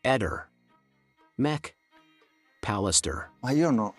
Eder. Mac. Pallister. Ma io,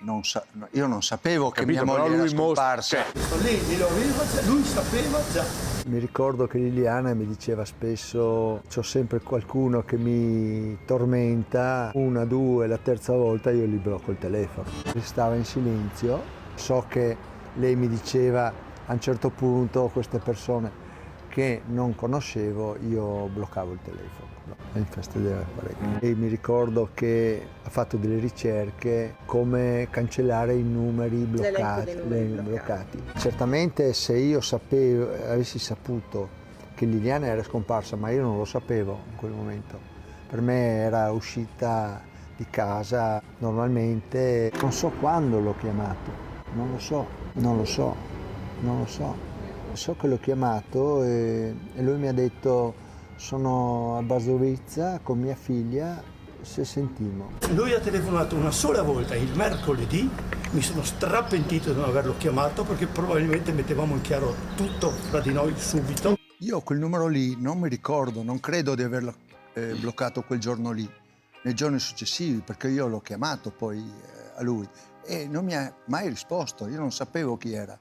io non sapevo che Capito, mia però moglie era lui scomparsa. Lei lo aveva già, lui sapeva già. Mi ricordo che Liliana mi diceva spesso: c'ho sempre qualcuno che mi tormenta, una, due, la terza volta io gli blocco il telefono. Stava in silenzio, so che lei mi diceva a un certo punto queste persone che non conoscevo io bloccavo il telefono. Mi infastideva parecchio. E mi ricordo che ha fatto delle ricerche come cancellare i numeri bloccati. Certamente se io avessi saputo che Liliana era scomparsa, ma io non lo sapevo in quel momento, per me era uscita di casa normalmente, non so quando l'ho chiamato, non lo so. So che l'ho chiamato e lui mi ha detto: sono a Basovizza con mia figlia, se sentimo. Lui ha telefonato una sola volta il mercoledì, mi sono strappentito di non averlo chiamato perché probabilmente mettevamo in chiaro tutto fra di noi subito. Io quel numero lì non mi ricordo, non credo di averlo bloccato quel giorno lì, nei giorni successivi, perché io l'ho chiamato poi a lui e non mi ha mai risposto, io non sapevo chi era.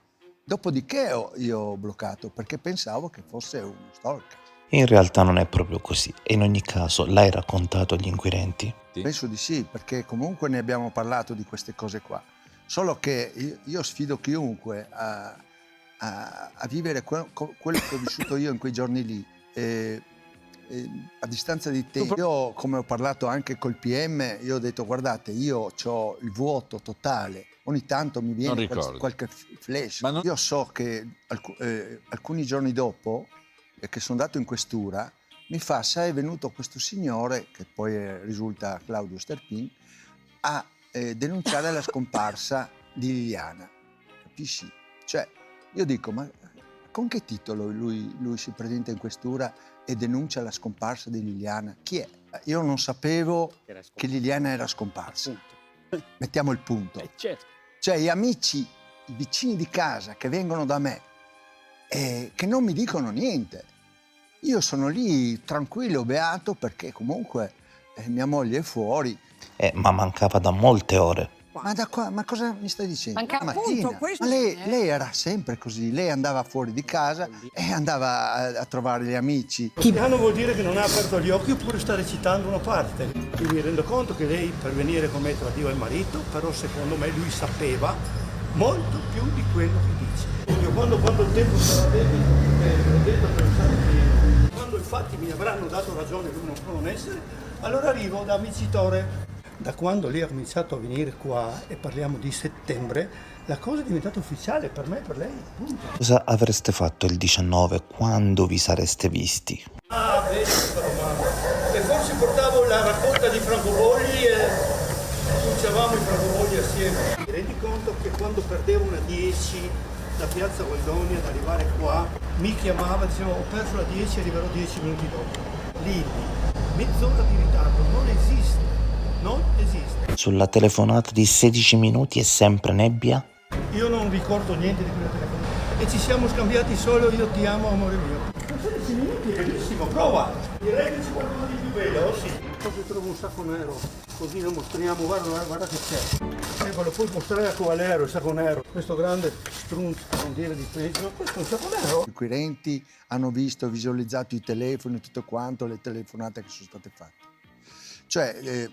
Dopodiché io ho bloccato perché pensavo che fosse uno stalker. In realtà non è proprio così e in ogni caso l'hai raccontato agli inquirenti? Penso di sì, perché comunque ne abbiamo parlato di queste cose qua. Solo che io sfido chiunque a vivere quello che ho vissuto io in quei giorni lì. A distanza di tempo, io come ho parlato anche col PM, io ho detto: guardate, io ho il vuoto totale, ogni tanto mi viene qualche flash. Io so che alcuni giorni dopo, che sono andato in questura, mi fa: sai, è venuto questo signore, che poi risulta Claudio Sterpin, a denunciare la scomparsa di Liliana. Capisci? Cioè, io dico: ma con che titolo lui si presenta in questura e denuncia la scomparsa di Liliana? Chi è? Io non sapevo che Liliana era scomparsa. Mettiamo il punto. Certo. Cioè, gli amici, i vicini di casa che vengono da me che non mi dicono niente. Io sono lì tranquillo, beato, perché comunque mia moglie è fuori. Ma mancava da molte ore. Ma da qua, ma cosa mi stai dicendo? Manca La appunto mattina. questo. Ma lei era sempre così, lei andava fuori di casa e andava a trovare gli amici. Piano vuol dire che non ha aperto gli occhi oppure sta recitando una parte. Io mi rendo conto che lei per venire con me tradiva il marito, però secondo me lui sapeva molto più di quello che dice. Io quando il tempo sarà debito, ho detto che quando i fatti mi avranno dato ragione lui non può non essere, allora arrivo da Micitore. Da quando lei ha cominciato a venire qua, e parliamo di settembre, la cosa è diventata ufficiale per me e per lei, punto. Cosa avreste fatto il 19 quando vi sareste visti? Ah, vedi, e forse portavo la raccolta di francobolli e cuciavamo i francobolli assieme. Ti rendi conto che quando perdevo una 10 da Piazza Gualdoni ad arrivare qua, mi chiamava, diceva: ho perso la 10, arriverò 10 minuti dopo. Lì, mezz'ora di ritardo, non esiste. Non esiste. Sulla telefonata di 16 minuti è sempre nebbia? Io non ricordo niente di quella telefonata. E ci siamo scambiati solo "io ti amo, amore mio". 16 minuti è bellissimo, prova! Direi che c'è qualcosa di più bello, oh sì. Poi trovo un sacco nero, così lo mostriamo, guarda che c'è. Lo puoi mostrare a Covalero, il sacco nero. Questo grande strunz, non dire di peggio, questo è un sacco nero. I inquirenti hanno visto, visualizzato i telefoni e tutto quanto, le telefonate che sono state fatte. Cioè,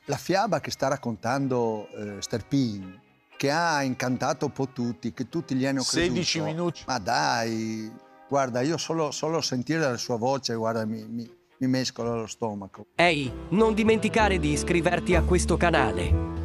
la fiaba che sta raccontando Sterpin, che ha incantato un po' tutti, che tutti gli hanno creduto. 16 minuti. Ma dai, guarda, io solo sentire la sua voce, guarda, mi mescola lo stomaco. Ehi, non dimenticare di iscriverti a questo canale.